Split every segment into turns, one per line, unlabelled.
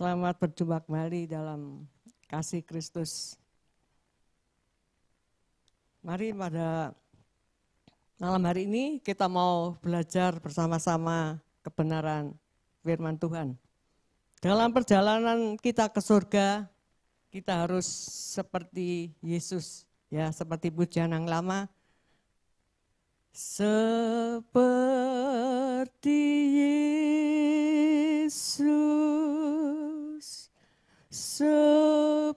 Selamat berjumpa kembali dalam kasih Kristus. Mari pada malam hari ini kita mau belajar bersama-sama kebenaran firman Tuhan. Dalam perjalanan kita ke surga, kita harus seperti Yesus, ya, seperti pujian yang lama. Seperti Yesus, seperti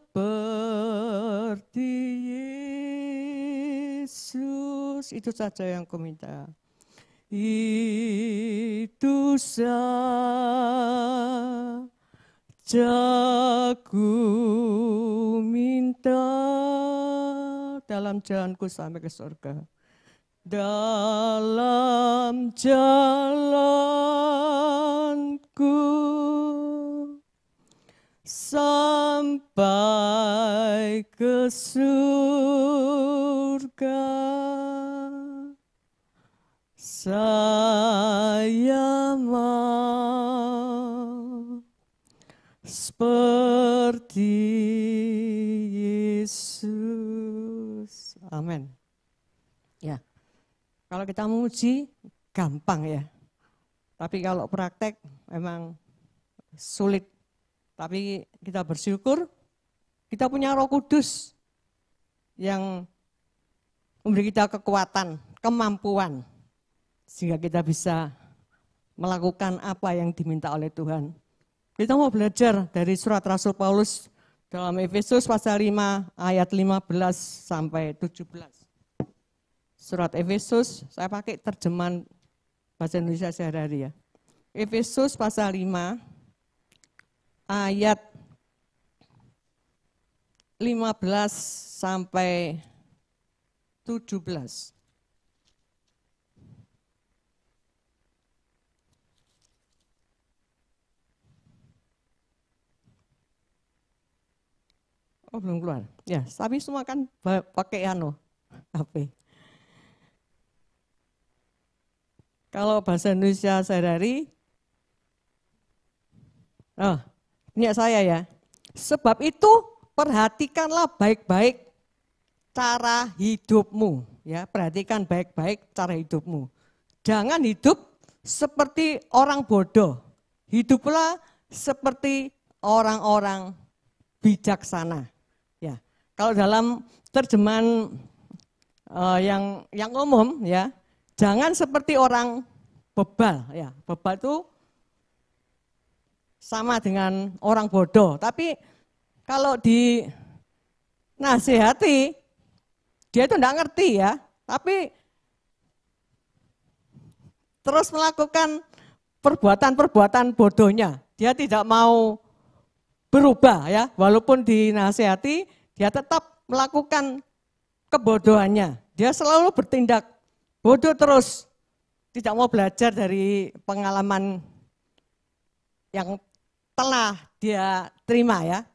Yesus, itu saja yang ku minta. Itu saja ku minta dalam jalanku sampai ke surga. Dalam jalanku sampai ke surga, saya mau seperti Yesus. Amin. Ya. Kalau kita memuji, gampang ya. Tapi kalau praktek memang sulit. Tapi kita bersyukur, kita punya Roh Kudus yang memberi kita kekuatan, kemampuan. Sehingga kita bisa melakukan apa yang diminta oleh Tuhan. Kita mau belajar dari surat Rasul Paulus dalam Efesus pasal 5 ayat 15 sampai 17. Surat Efesus, saya pakai terjemahan bahasa Indonesia sehari-hari ya. Efesus pasal 5 ayat 15 sampai 17. Oh, belum keluar. Ya, tapi semua kan pakai HP. Kalau bahasa Indonesia sehari-hari, punya saya ya. Sebab itu perhatikanlah baik-baik cara hidupmu. Ya, perhatikan baik-baik cara hidupmu. Jangan hidup seperti orang bodoh. Hiduplah seperti orang-orang bijaksana. Ya, kalau dalam terjemahan yang umum ya. Jangan seperti orang bebal, ya. Bebal itu sama dengan orang bodoh. Tapi kalau dinasihati, dia itu enggak ngerti ya. Tapi terus melakukan perbuatan-perbuatan bodohnya. Dia tidak mau berubah ya. Walaupun dinasihati, dia tetap melakukan kebodohannya. Dia selalu bertindak bodoh terus, tidak mau belajar dari pengalaman yang telah dia terima ya.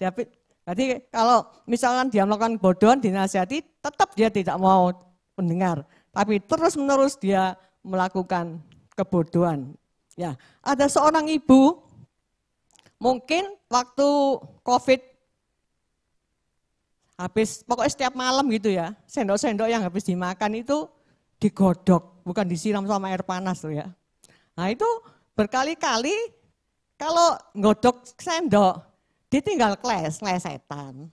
Jadi kalau misalkan dia melakukan kebodohan, dinasihati, tetap dia tidak mau mendengar. Tapi terus-menerus dia melakukan kebodohan. Ya, ada seorang ibu, mungkin waktu COVID, pokoknya setiap malam gitu ya, sendok-sendok yang habis dimakan itu digodok, bukan disiram sama air panas tuh ya. Nah itu berkali-kali kalau ngodok sendok, ditinggal klesetan.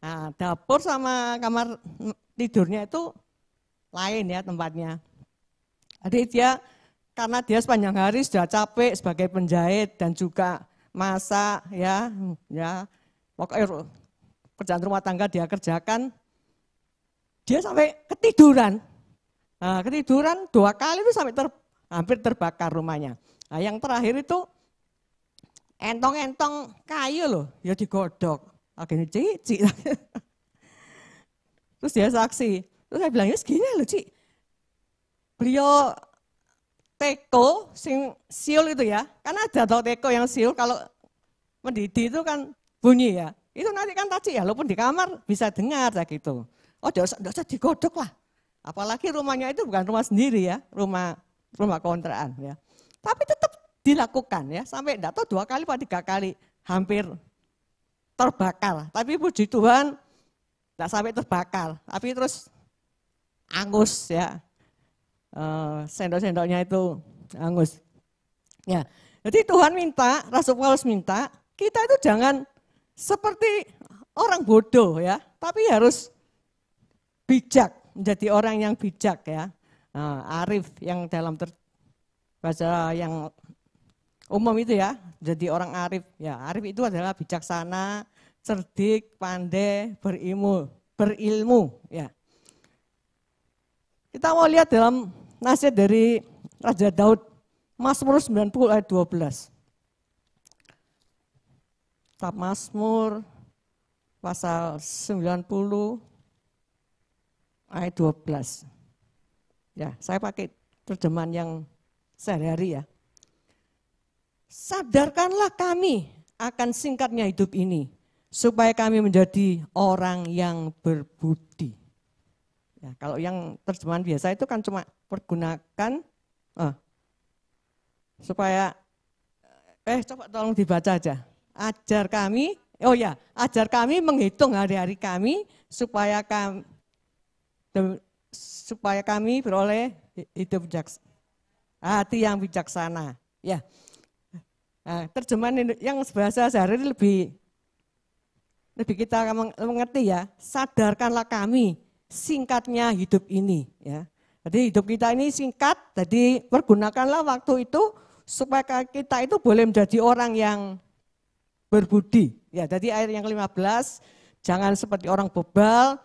Nah dapur sama kamar tidurnya itu lain ya tempatnya. Jadi karena dia sepanjang hari sudah capek sebagai penjahit dan juga masak ya pokoknya kerjaan rumah tangga dia kerjakan, dia sampai ketiduran. Nah, ketiduran 2 kali itu sampai hampir terbakar rumahnya. Nah, yang terakhir itu entong-entong kayu loh, ya digodok. Akhirnya Cik. Terus dia saksi. Terus saya bilang, ya segini loh Cik. Beliau teko sing siul itu ya. Karena ada tau teko yang siul, kalau mendidih itu kan bunyi ya. Itu nanti kan tadi ya, walaupun di kamar bisa dengar kayak gitu. Oh, enggak usah digodok lah. Apalagi rumahnya itu bukan rumah sendiri ya, rumah kontrakan ya. Tapi tetap dilakukan ya, sampai enggak tahu 2 kali atau 3 kali. hampir terbakar. Tapi puji Tuhan tidak sampai terbakar, tapi terus angus ya. Sendok-sendoknya itu angus. Ya, jadi Tuhan minta, Rasul Paulus minta, kita itu jangan seperti orang bodoh ya, tapi harus bijak, menjadi orang yang bijak ya. Arif yang dalam bahasa yang umum itu ya, jadi orang arif. Ya, arif itu adalah bijaksana, cerdik, pandai, berilmu ya. Kita mau lihat dalam nasihat dari Raja Daud, Mazmur 90 ayat 12. Kitab Mazmur pasal 90 ayat 12. Ya, saya pakai terjemahan yang sehari-hari ya. Sadarkanlah kami akan singkatnya hidup ini, supaya kami menjadi orang yang berbudi. Ya, kalau yang terjemahan biasa itu kan cuma pergunakan supaya coba tolong dibaca aja. Ajar kami menghitung hari-hari kami supaya kami beroleh hidup bijaksana, hati yang bijaksana. Ya, terjemahan yang bahasa sehari lebih kita mengerti ya. Sadarkanlah kami singkatnya hidup ini. Ya, jadi hidup kita ini singkat. Jadi pergunakanlah waktu itu supaya kita itu boleh menjadi orang yang berbudi. Ya, jadi ayat yang 15, jangan seperti orang bebal,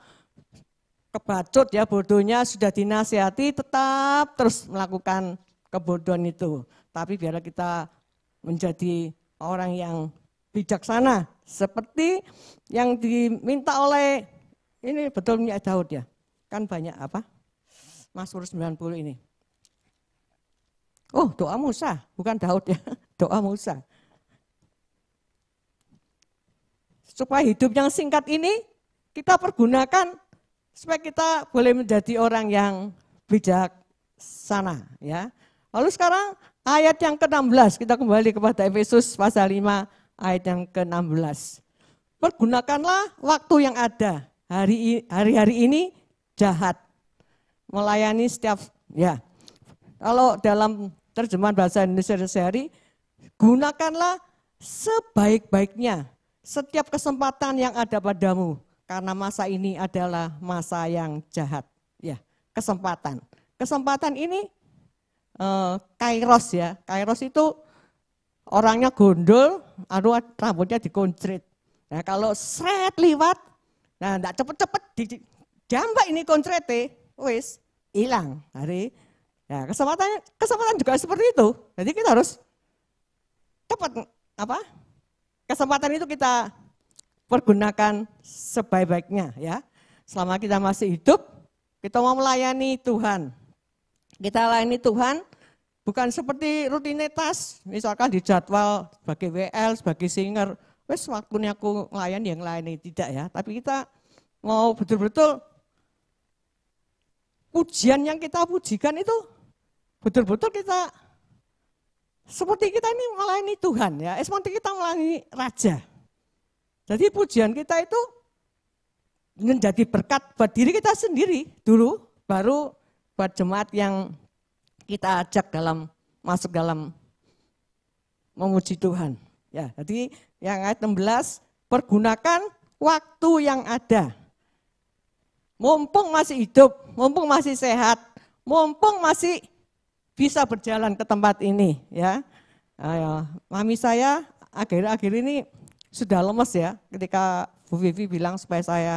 kebacut ya, bodohnya sudah dinasihati tetap terus melakukan kebodohan itu. Tapi biarlah kita menjadi orang yang bijaksana seperti yang diminta oleh ini betul minyak Daud ya. Kan banyak apa? Mazmur 90 ini. Oh, doa Musa, bukan Daud ya. Doa Musa. Supaya hidup yang singkat ini kita pergunakan supaya kita boleh menjadi orang yang bijaksana ya. Lalu sekarang ayat yang ke-16, kita kembali kepada Efesus pasal 5 ayat yang ke-16. Pergunakanlah waktu yang ada. Hari-hari ini jahat. Melayani setiap ya. Kalau dalam terjemahan bahasa Indonesia sehari, gunakanlah sebaik-baiknya setiap kesempatan yang ada padamu, karena masa ini adalah masa yang jahat. Ya, kesempatan. Kesempatan ini kairos ya. Kairos itu orangnya gondol, rambutnya dikoncret. Nah, kalau seret liwat, nah enggak cepet-cepet dijambak ini koncrete, wis hilang. Ya, kesempatan juga seperti itu. Jadi kita harus cepat kesempatan itu kita pergunakan sebaik-baiknya ya. Selama kita masih hidup, kita mau melayani Tuhan. Kita layani Tuhan bukan seperti rutinitas, misalkan di jadwal sebagai WL, sebagai singer, wes waktunya aku melayani yang lain tidak ya. Tapi kita mau betul-betul pujian yang kita pujikan itu betul-betul kita seperti kita ini melayani Tuhan ya, seperti kita melayani Raja. Jadi pujian kita itu menjadi berkat buat diri kita sendiri dulu, baru buat jemaat yang kita ajak masuk dalam memuji Tuhan. Ya, jadi yang ayat 16, pergunakan waktu yang ada. Mumpung masih hidup, mumpung masih sehat, mumpung masih bisa berjalan ke tempat ini ya. Mami saya akhir-akhir ini sudah lemes ya. Ketika Bu Vivi bilang supaya saya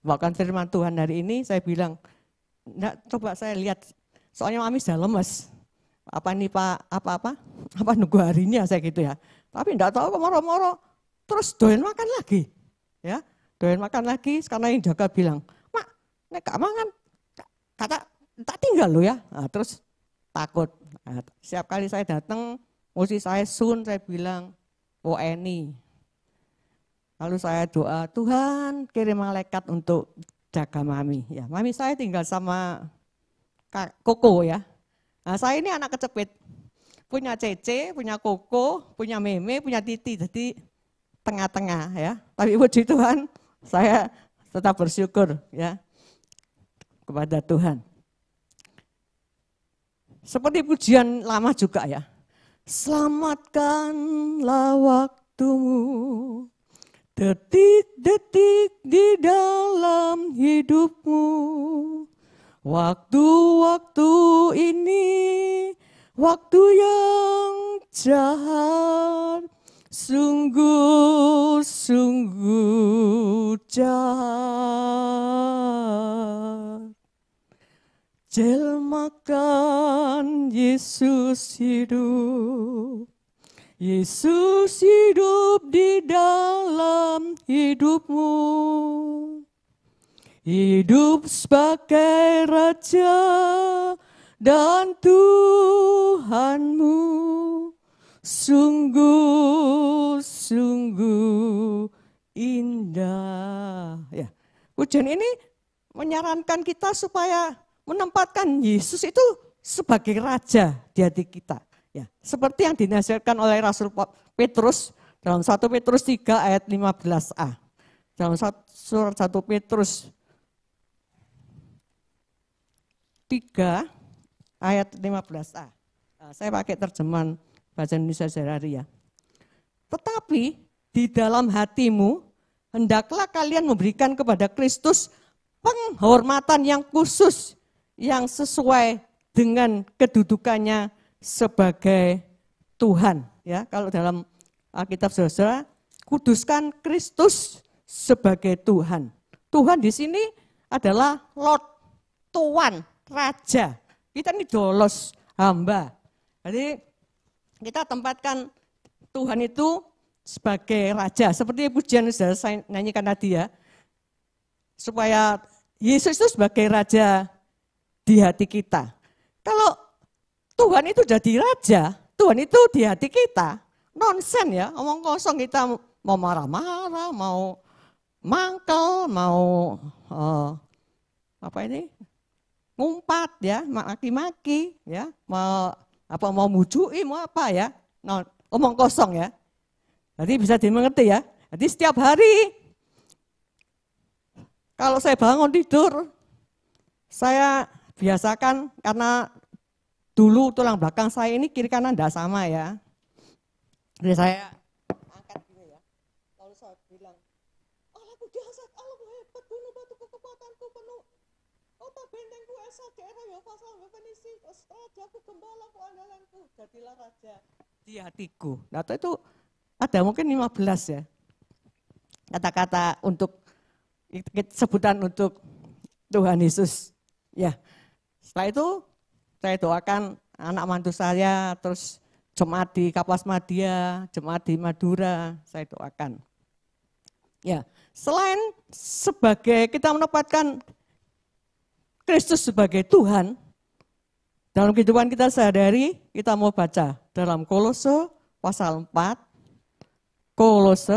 bawakan firman Tuhan hari ini, saya bilang, enggak, coba saya lihat. Soalnya mami sudah lemes. Apa ini Pak, apa nunggu harinya saya gitu ya. Tapi enggak tahu moro-moro terus doyan makan lagi. Ya, doyan makan lagi karena yang jaga bilang, "Mak, nek gak mangan kata tak tinggal lo ya." Nah, terus takut. Nah, setiap kali saya datang, mesti saya bilang, "Oh Eni." Lalu saya doa, Tuhan kirim malaikat untuk jaga mami. Ya, mami saya tinggal sama Koko ya. Nah, saya ini anak kecepit. Punya Cece, punya Koko, punya Meme, punya Titi. Jadi tengah-tengah ya. Tapi puji Tuhan, saya tetap bersyukur ya kepada Tuhan. Seperti pujian lama juga ya. Selamatkanlah waktumu, detik-detik di dalam hidupmu. Waktu-waktu ini, waktu yang jahat, sungguh-sungguh jahat. Jelmakan Yesus hidup. Yesus hidup di dalam hidupmu. Hidup sebagai Raja dan Tuhanmu. Sungguh-sungguh indah. Ya, pujian ini menyarankan kita supaya menempatkan Yesus itu sebagai Raja di hati kita. Ya, seperti yang dinasihatkan oleh Rasul Petrus dalam 1 Petrus 3 ayat 15a. Dalam surat 1 Petrus 3 ayat 15a. Nah, saya pakai terjemahan bahasa Indonesia sehari-hari ya. Tetapi di dalam hatimu hendaklah kalian memberikan kepada Kristus penghormatan yang khusus yang sesuai dengan kedudukannya sebagai Tuhan. Ya, kalau dalam Alkitab Saudara, kuduskan Kristus sebagai Tuhan. Tuhan di sini adalah Lord, Tuan, Raja. Kita ini dolos, hamba. Jadi kita tempatkan Tuhan itu sebagai Raja. Seperti pujian yang sudah saya nyanyikan tadi ya. Supaya Yesus itu sebagai Raja di hati kita. Kalau Tuhan itu jadi Raja, Tuhan itu di hati kita, nonsen ya, omong kosong kita mau marah-marah, mau mangkel, mau ngumpat ya, maki-maki ya, mau mujui, mau apa ya, omong kosong ya. Jadi bisa dimengerti ya. Jadi setiap hari kalau saya bangun tidur, saya biasakan karena dulu tulang belakang saya ini kiri kanan tidak sama ya. Jadi saya angkat gini ya. Lalu saya bilang, Allahku dahsyat, Allahku hebat, gunung batu kekuatanku penuh. Kota bentengku esa daerah ya pasal definisi. Rajaku gembalaku andalanku. Jadilah raja di hatiku. Nah itu ada mungkin 15 ya. Kata-kata untuk sebutan untuk Tuhan Yesus. Ya. Setelah itu saya doakan anak mantu saya, terus jemaat di Kapuas Madia, jemaat di Madura, saya doakan. Ya, selain sebagai kita menempatkan Kristus sebagai Tuhan, dalam kehidupan kita sehari-hari, kita mau baca dalam Kolose pasal 4,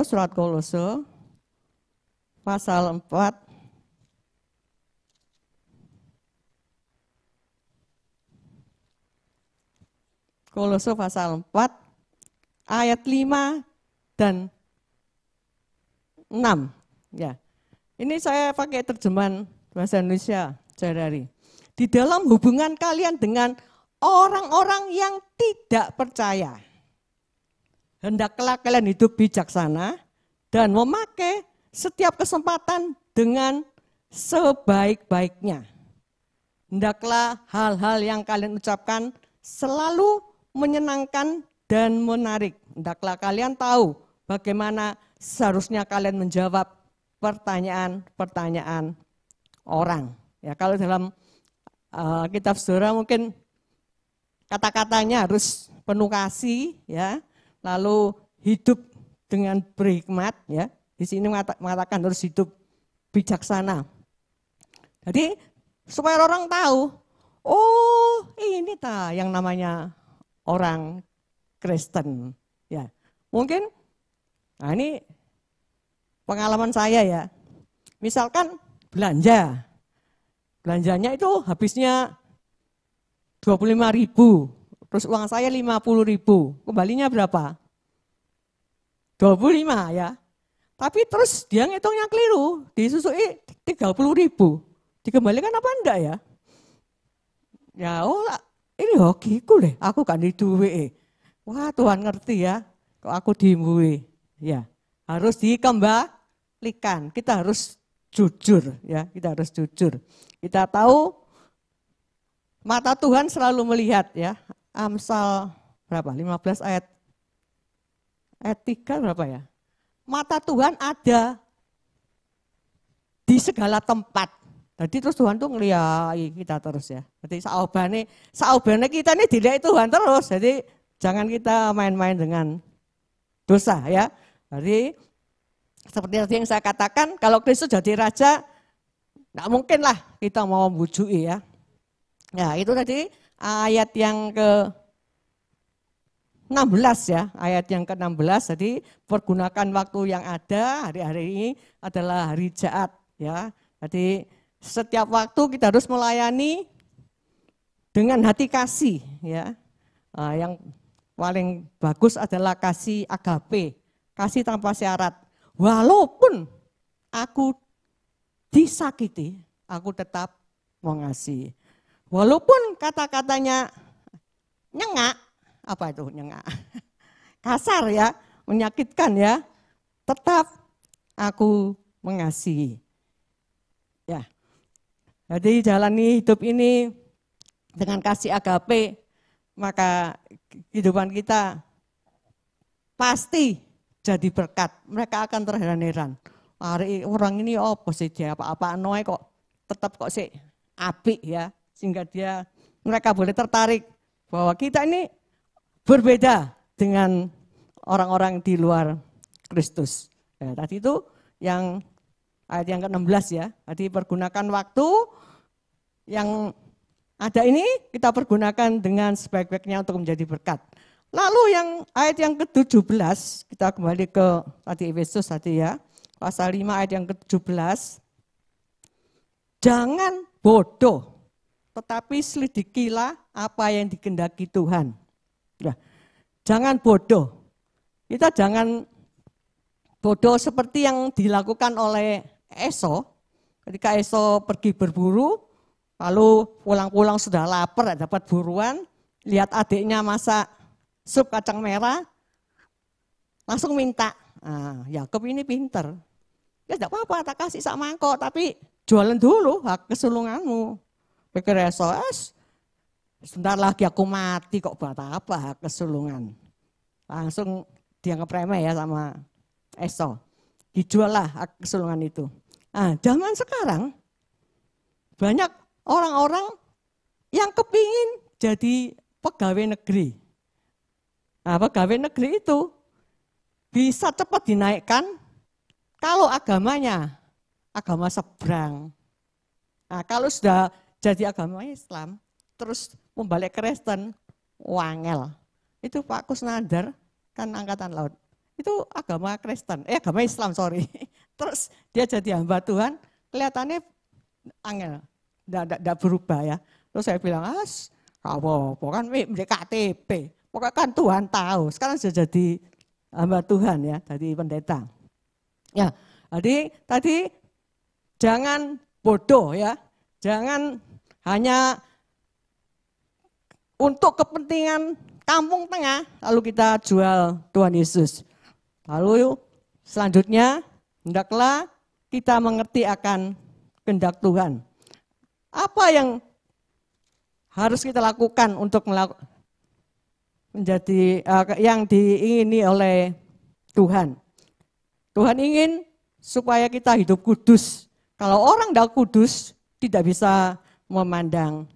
surat Kolose pasal 4, Kolose pasal 4 ayat 5 dan 6. Ya. Ini saya pakai terjemahan bahasa Indonesia sehari-hari. Di dalam hubungan kalian dengan orang-orang yang tidak percaya, hendaklah kalian hidup bijaksana dan memakai setiap kesempatan dengan sebaik-baiknya. Hendaklah hal-hal yang kalian ucapkan selalu menyenangkan dan menarik. Hendaklah kalian tahu bagaimana seharusnya kalian menjawab pertanyaan-pertanyaan orang. Ya, kalau dalam kitab Saudara mungkin kata-katanya harus penuh kasih, ya, lalu hidup dengan berhikmat, ya. Di sini mengatakan harus hidup bijaksana. Jadi supaya orang tahu, oh ini yang namanya orang Kristen, ya. Mungkin, nah ini pengalaman saya ya. Misalkan belanjanya itu habisnya 25.000, terus uang saya 50.000, kembalinya berapa? 25 ya. Tapi terus dia ngitungnya keliru, disusui 30.000. Dikembalikan apa enggak ya? Ya ini hokiku deh, aku gak di duit. Wah Tuhan ngerti ya, kok aku diimbui. Ya, harus dikembalikan. Kita harus jujur ya, kita harus jujur. Kita tahu mata Tuhan selalu melihat ya. Amsal berapa? 15 ayat 3 berapa ya? Mata Tuhan ada di segala tempat. Jadi terus Tuhan tuh ngeliat kita terus ya. Jadi saubane kita ini dilihat Tuhan terus. Jadi jangan kita main-main dengan dosa ya. Jadi seperti yang saya katakan, kalau Kristus jadi raja, nggak mungkin lah kita mau membujui ya. Ya itu tadi ayat yang ke 16 ya, ayat yang ke-16, jadi pergunakan waktu yang ada, hari-hari ini adalah hari Jaat ya. Jadi setiap waktu kita harus melayani dengan hati kasih ya. Yang paling bagus adalah kasih agape, kasih tanpa syarat. Walaupun aku disakiti, aku tetap mengasihi. Walaupun kata-katanya nyengak, apa itu nyengak? Kasar ya, menyakitkan ya, tetap aku mengasihi. Ya, jadi jalani hidup ini dengan kasih agape, maka kehidupan kita pasti jadi berkat. Mereka akan terheran-heran. Orang ini apa sih dia, apa-apa noe kok tetap kok sih apik ya, sehingga mereka boleh tertarik bahwa kita ini berbeda dengan orang-orang di luar Kristus. Ya, tadi itu yang ayat yang ke-16 ya. Tadi pergunakan waktu yang ada ini kita pergunakan dengan sebaik-baiknya untuk menjadi berkat. Lalu yang ayat yang ke-17, kita kembali ke tadi Efesus tadi ya. Pasal 5 ayat yang ke-17. Jangan bodoh, tetapi selidikilah apa yang dikehendaki Tuhan. Ya, jangan bodoh. Kita jangan bodoh seperti yang dilakukan oleh Esau. Ketika Esau pergi berburu, lalu pulang-pulang sudah lapar, dapat buruan, lihat adiknya masak sup kacang merah, langsung minta. Nah, Yakub ini pinter. Ya tidak apa-apa, tak kasih sak mangkok, tapi jualan dulu hak kesulunganmu. Pikir Esau, sebentar lagi aku mati kok buat apa hak kesulungan. Langsung dianggap remeh ya sama Esau. Dijual lah hak kesulungan itu. Nah, zaman sekarang banyak orang-orang yang kepingin jadi pegawai negeri. Nah, pegawai negeri itu bisa cepat dinaikkan kalau agamanya agama seberang. Nah, kalau sudah jadi agama Islam, terus membalik Kristen, wangel. Itu Pak Kusnandar, kan angkatan laut. Itu agama Kristen, agama Islam, sorry. Terus dia jadi hamba Tuhan, kelihatannya angel, tidak berubah ya. Terus saya bilang, apa-apa kan KTP, pokoknya kan Tuhan tahu. Sekarang sudah jadi hamba Tuhan ya, jadi pendeta. Ya, jadi tadi jangan bodoh ya, jangan hanya untuk kepentingan kampung tengah, lalu kita jual Tuhan Yesus. Lalu selanjutnya, hendaklah kita mengerti akan kehendak Tuhan. Apa yang harus kita lakukan untuk menjadi yang diingini oleh Tuhan? Tuhan ingin supaya kita hidup kudus. Kalau orang tidak kudus, tidak bisa memandang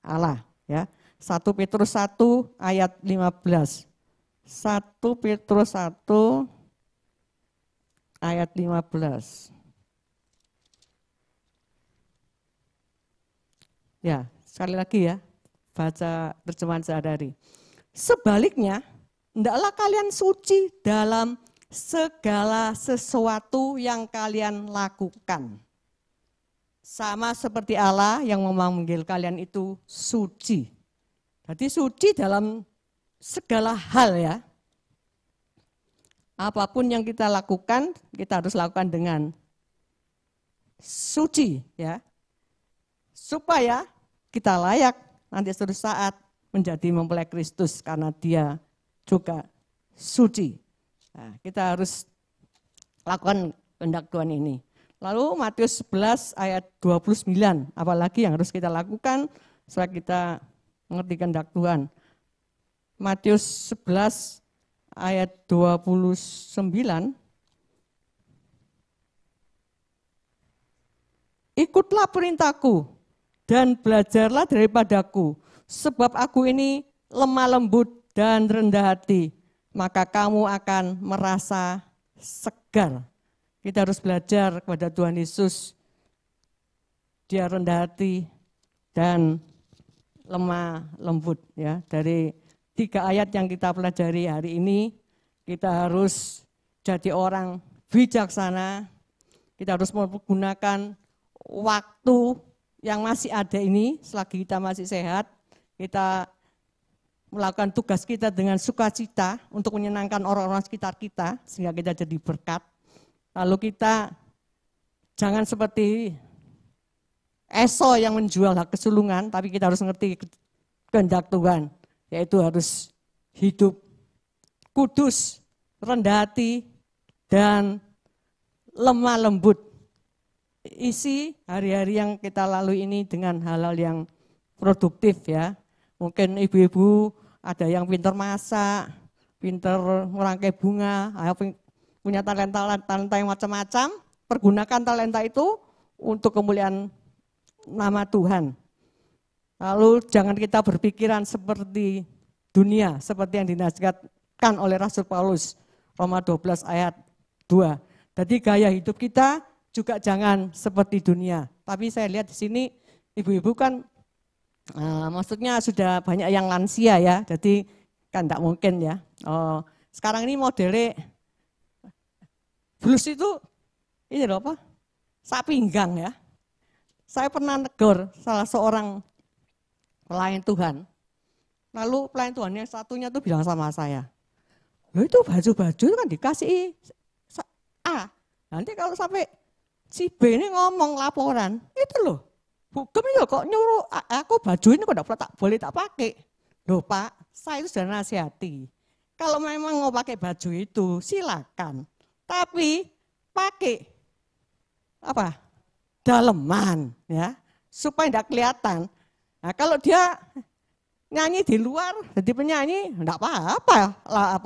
Allah. Ya. 1 Petrus 1 ayat 15. 1 Petrus 1 ayat 15. Ya, sekali lagi ya, baca terjemahan sehari-hari. Sebaliknya, hendaklah kalian suci dalam segala sesuatu yang kalian lakukan. Sama seperti Allah yang memanggil kalian itu suci. Jadi suci dalam segala hal ya. apapun yang kita lakukan, kita harus lakukan dengan suci, ya, supaya kita layak nanti suatu saat menjadi mempelai Kristus karena Dia juga suci. Nah, kita harus lakukan kehendak Tuhan ini. Lalu Matius 11 ayat 29, apalagi yang harus kita lakukan supaya kita mengerti kehendak Tuhan. Matius 11 ayat 29, ikutlah perintahku dan belajarlah daripadaku, sebab aku ini lemah lembut dan rendah hati, maka kamu akan merasa segar. Kita harus belajar kepada Tuhan Yesus. Dia rendah hati dan lemah lembut, ya. Dari 3 ayat yang kita pelajari hari ini, kita harus jadi orang bijaksana. Kita harus menggunakan waktu yang masih ada ini, selagi kita masih sehat, kita melakukan tugas kita dengan sukacita untuk menyenangkan orang-orang sekitar kita, sehingga kita jadi berkat. Lalu kita jangan seperti Esau yang menjual hak kesulungan, tapi kita harus mengerti kehendak Tuhan, yaitu harus hidup kudus, rendah hati, dan lemah lembut. Isi hari-hari yang kita lalui ini dengan hal-hal yang produktif, ya. Mungkin ibu-ibu ada yang pintar masak, pintar merangkai bunga, punya talenta yang macam-macam, pergunakan talenta itu untuk kemuliaan nama Tuhan. Lalu jangan kita berpikiran seperti dunia, seperti yang dinasihatkan oleh Rasul Paulus, Roma 12 ayat 2. Jadi gaya hidup kita juga jangan seperti dunia. Tapi saya lihat di sini ibu-ibu kan maksudnya sudah banyak yang lansia, ya, jadi kan tidak mungkin, ya. Sekarang ini modelnya blus itu ini loh apa? Sak pinggang, ya. Saya pernah negur salah seorang pelayan Tuhan. Lalu pelayan Tuhan yang satunya tuh bilang sama saya, itu baju-baju itu kan dikasih A. Nanti kalau sampai si B ini ngomong laporan, itu loh, hukum itu kok nyuruh aku baju ini kok tak boleh tak pakai. Loh Pak, saya itu sudah nasihati. Kalau memang mau pakai baju itu silakan, tapi pakai apa? Daleman, ya, supaya tidak kelihatan. Nah, kalau dia nyanyi di luar, jadi penyanyi, enggak apa-apa lah,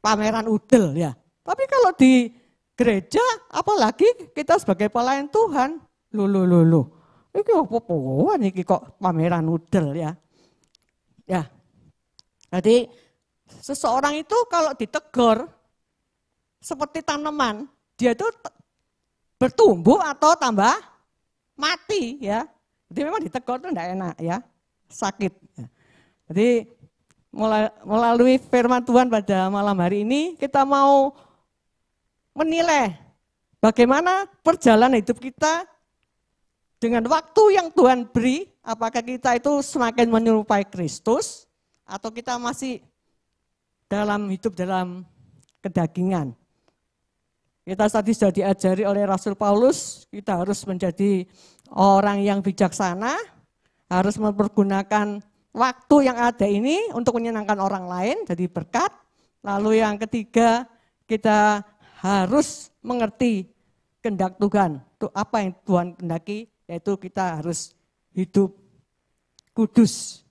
pameran udel, ya. Tapi kalau di gereja, apalagi kita sebagai pelayan Tuhan, loh, ini apa-apaan ini kok pameran udel, ya. Ya, jadi seseorang itu kalau ditegur seperti tanaman, dia itu bertumbuh atau tambah mati, ya. Jadi memang ditegur itu enggak enak, ya, sakit. Ya. Jadi melalui firman Tuhan pada malam hari ini kita mau menilai bagaimana perjalanan hidup kita dengan waktu yang Tuhan beri, apakah kita itu semakin menyerupai Kristus atau kita masih hidup dalam kedagingan. Kita tadi sudah diajari oleh Rasul Paulus, kita harus menjadi orang yang bijaksana, harus mempergunakan waktu yang ada ini untuk menyenangkan orang lain, jadi berkat. Lalu yang ketiga, kita harus mengerti kehendak Tuhan. Itu apa yang Tuhan kehendaki, yaitu kita harus hidup kudus.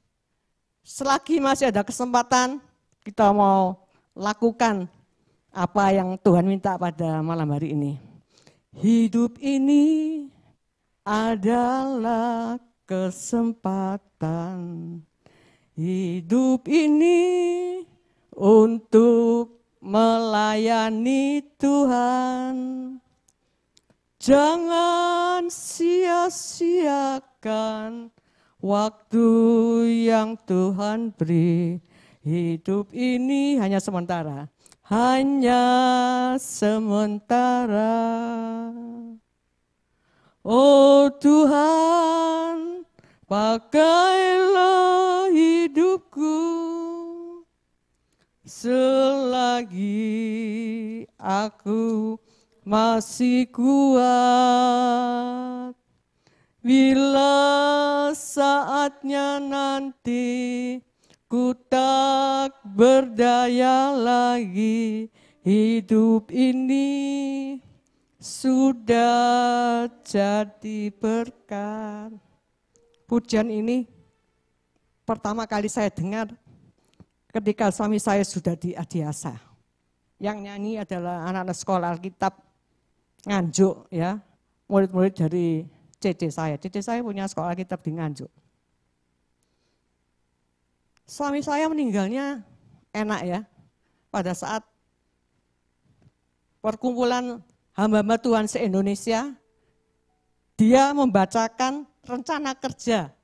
Selagi masih ada kesempatan, kita mau lakukan apa yang Tuhan minta pada malam hari ini. Hidup ini adalah kesempatan. Hidup ini untuk melayani Tuhan. Jangan sia-siakan waktu yang Tuhan beri. Hidup ini hanya sementara. Hanya sementara. Oh Tuhan, pakailah hidupku selagi aku masih kuat. Bila saatnya nanti ku tak berdaya lagi, hidup ini sudah jadi berkat. Pujian ini pertama kali saya dengar ketika suami saya sudah di Adiasa. Yang nyanyi adalah anak-anak sekolah Alkitab Nganjuk, ya, murid-murid dari CC saya. CC saya punya sekolah Alkitab di Nganjuk. Suami saya meninggalnya enak ya, pada saat perkumpulan hamba-hamba Tuhan se-Indonesia, dia membacakan rencana kerja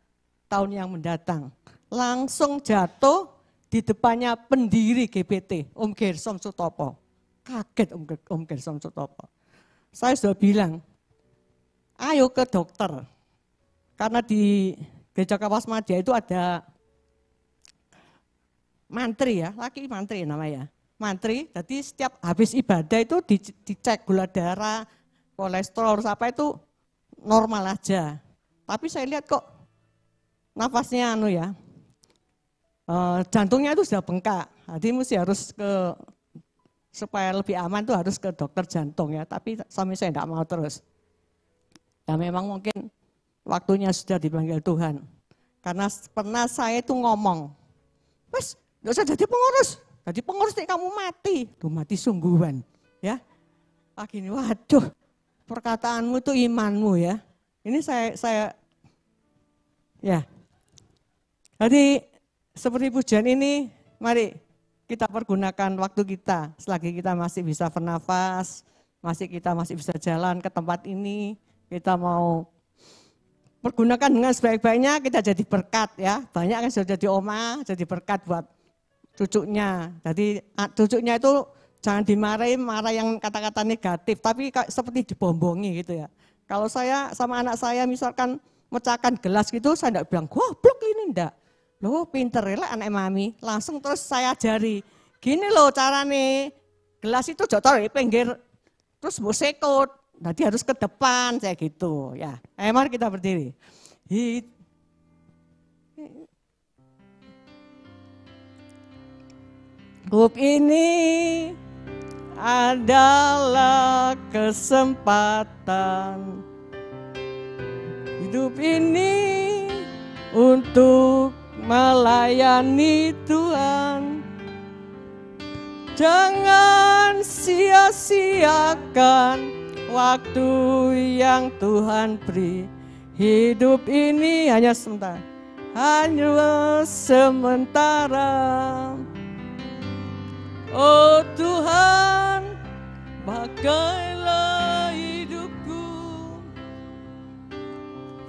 tahun yang mendatang. Langsung jatuh di depannya pendiri GPT, Om Gersom Sutopo. Kaget Om Gersom Sutopo. Saya sudah bilang, ayo ke dokter. Karena di Gereja Kapasmadya itu ada mantri ya, laki mantri namanya. Mantri, jadi setiap habis ibadah itu dicek gula darah, kolesterol, apa itu normal aja. Tapi saya lihat kok nafasnya jantungnya itu sudah bengkak. Jadi mesti harus supaya lebih aman tuh harus ke dokter jantung ya. Tapi suami saya tidak mau terus. Ya memang mungkin waktunya sudah dipanggil Tuhan. Karena pernah saya itu ngomong, "Mas, nggak usah jadi pengurus. Jadi pengurus nih kamu mati." Tuh mati sungguhan ya. Gini, waduh, perkataanmu itu imanmu ya. Ini saya ya. Jadi seperti pujian ini, mari kita pergunakan waktu kita selagi kita masih bisa bernafas, kita masih bisa jalan ke tempat ini, kita mau pergunakan dengan sebaik-baiknya, kita jadi berkat ya. Banyak yang sudah jadi oma, jadi berkat buat cucunya. Jadi cucunya itu jangan dimarahi, marah yang kata-kata negatif, tapi seperti dibombongi gitu ya. Kalau saya sama anak saya misalkan mecahkan gelas gitu, saya enggak bilang, goblok ini enggak. Loh pinter lah anak mami, langsung terus saya ajari. Gini loh carane, gelas itu jatuh di pinggir, terus mau sekut, nanti harus ke depan, saya gitu. Ya, mari kita berdiri. Hidup ini adalah kesempatan. Hidup ini untuk melayani Tuhan. Jangan sia-siakan waktu yang Tuhan beri. Hidup ini hanya sementara. Hanya sementara. Oh Tuhan, pakailah hidupku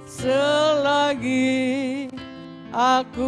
selagi aku